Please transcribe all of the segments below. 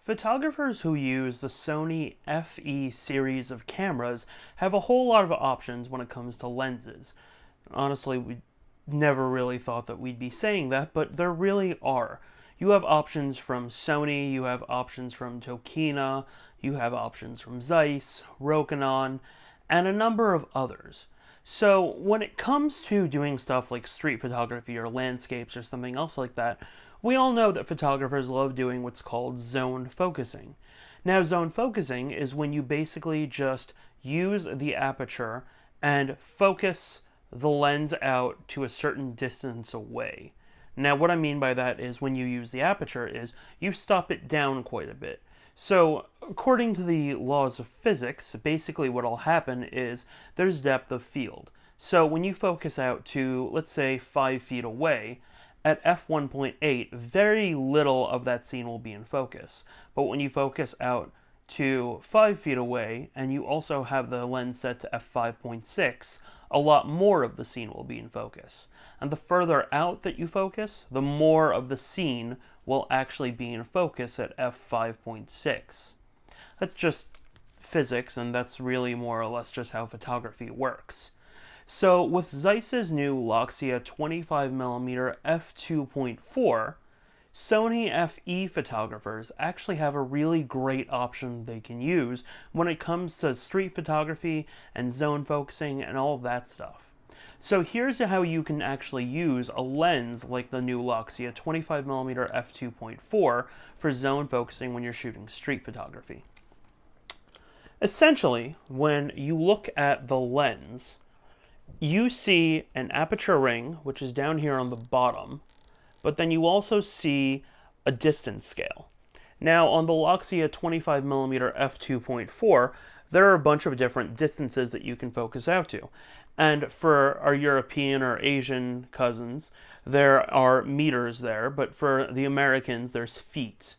Photographers who use the Sony FE series of cameras have a whole lot of options when it comes to lenses. Honestly, we never really thought that we'd be saying that, but there really are. You have options from Sony, you have options from Tokina, you have options from Zeiss, Rokinon, and a number of others. So when it comes to doing stuff like street photography or landscapes or something else like that, we all know that photographers love doing what's called zone focusing. Now, zone focusing is when you basically just use the aperture and focus the lens out to a certain distance away. Now, what I mean by that is when you use the aperture is you stop it down quite a bit. So, according to the laws of physics, basically what will happen is there's depth of field. So when you focus out to, let's say, 5 feet away, at f1.8, very little of that scene will be in focus. But when you focus out to 5 feet away, and you also have the lens set to f5.6, a lot more of the scene will be in focus. And the further out that you focus, the more of the scene will actually be in focus at f5.6. That's just physics, and that's really more or less just how photography works. So with Zeiss's new Loxia 25mm f2.4, Sony FE photographers actually have a really great option they can use when it comes to street photography and zone focusing and all that stuff. So here's how you can actually use a lens like the new Loxia 25mm f2.4 for zone focusing when you're shooting street photography. Essentially, when you look at the lens, you see an aperture ring, which is down here on the bottom, but then you also see a distance scale. Now, on the Loxia 25mm f2.4, there are a bunch of different distances that you can focus out to. And for our European or Asian cousins, there are meters there, but for the Americans, there's feet.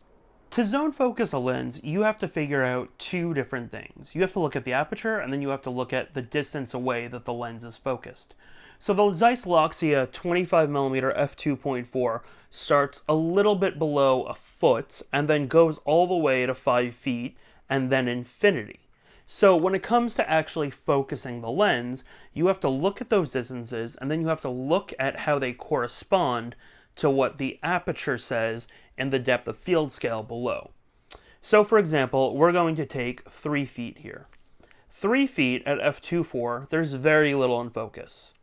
To zone focus a lens, you have to figure out two different things. You have to look at the aperture, and then you have to look at the distance away that the lens is focused. So the Zeiss Loxia 25mm f2.4 starts a little bit below a foot, and then goes all the way to 5 feet, and then infinity. So when it comes to actually focusing the lens, you have to look at those distances, and then you have to look at how they correspond to what the aperture says in the depth of field scale below. So for example, we're going to take 3 feet here. 3 feet at f2.4, there's very little in focus.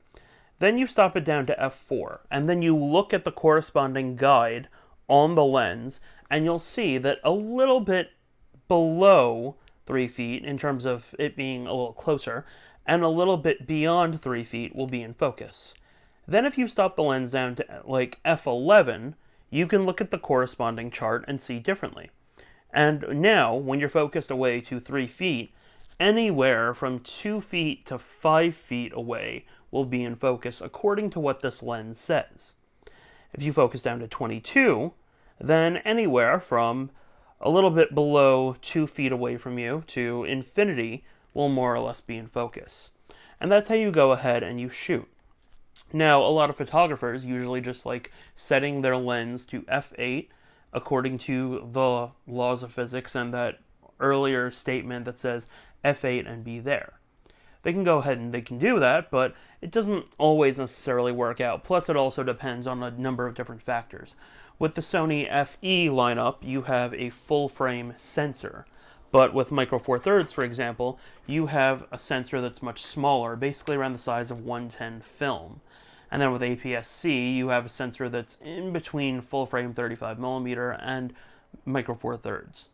Then you stop it down to f4, and then you look at the corresponding guide on the lens, and you'll see that a little bit below 3 feet, in terms of it being a little closer, and a little bit beyond 3 feet will be in focus. Then if you stop the lens down to like f11, you can look at the corresponding chart and see differently. And now, when you're focused away to 3 feet, anywhere from 2 feet to 5 feet away will be in focus according to what this lens says. If you focus down to 22, then anywhere from a little bit below 2 feet away from you to infinity will more or less be in focus. And that's how you go ahead and you shoot. Now, a lot of photographers usually just like setting their lens to f8 according to the laws of physics and that earlier statement that says f8 and be there. They can go ahead and they can do that, but it doesn't always necessarily work out. Plus, it also depends on a number of different factors. With the Sony FE lineup, you have a full-frame sensor. But with Micro Four Thirds, for example, you have a sensor that's much smaller, basically around the size of 110 film. And then with APS-C, you have a sensor that's in between full-frame 35mm and Micro Four Thirds.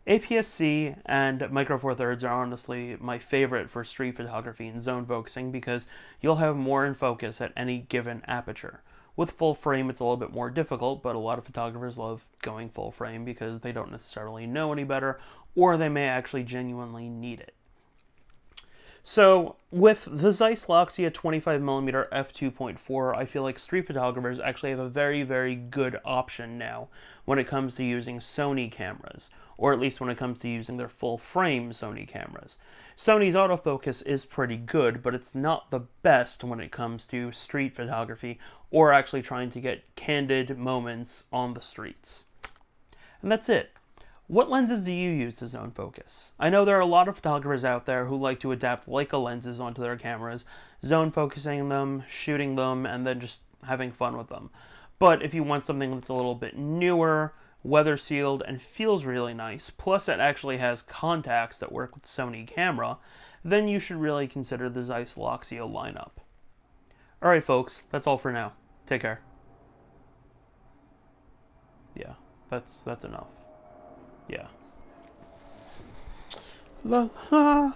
APS-C and Micro Four Thirds are honestly my favorite for street photography and zone focusing because you'll have more in focus at any given aperture. With full frame, it's a little bit more difficult, but a lot of photographers love going full frame because they don't necessarily know any better, or they may actually genuinely need it. So, with the Zeiss Loxia 25mm f2.4, I feel like street photographers actually have a very, very good option now when it comes to using Sony cameras, or at least when it comes to using their full-frame Sony cameras. Sony's autofocus is pretty good, but it's not the best when it comes to street photography, or actually trying to get candid moments on the streets. And that's it. What lenses do you use to zone focus? I know there are a lot of photographers out there who like to adapt Leica lenses onto their cameras, zone focusing them, shooting them, and then just having fun with them. But if you want something that's a little bit newer, weather sealed, and feels really nice, plus it actually has contacts that work with Sony camera, then you should really consider the Zeiss Loxia lineup. Alright folks, that's all for now. Take care. Yeah, that's enough. Yeah. La la.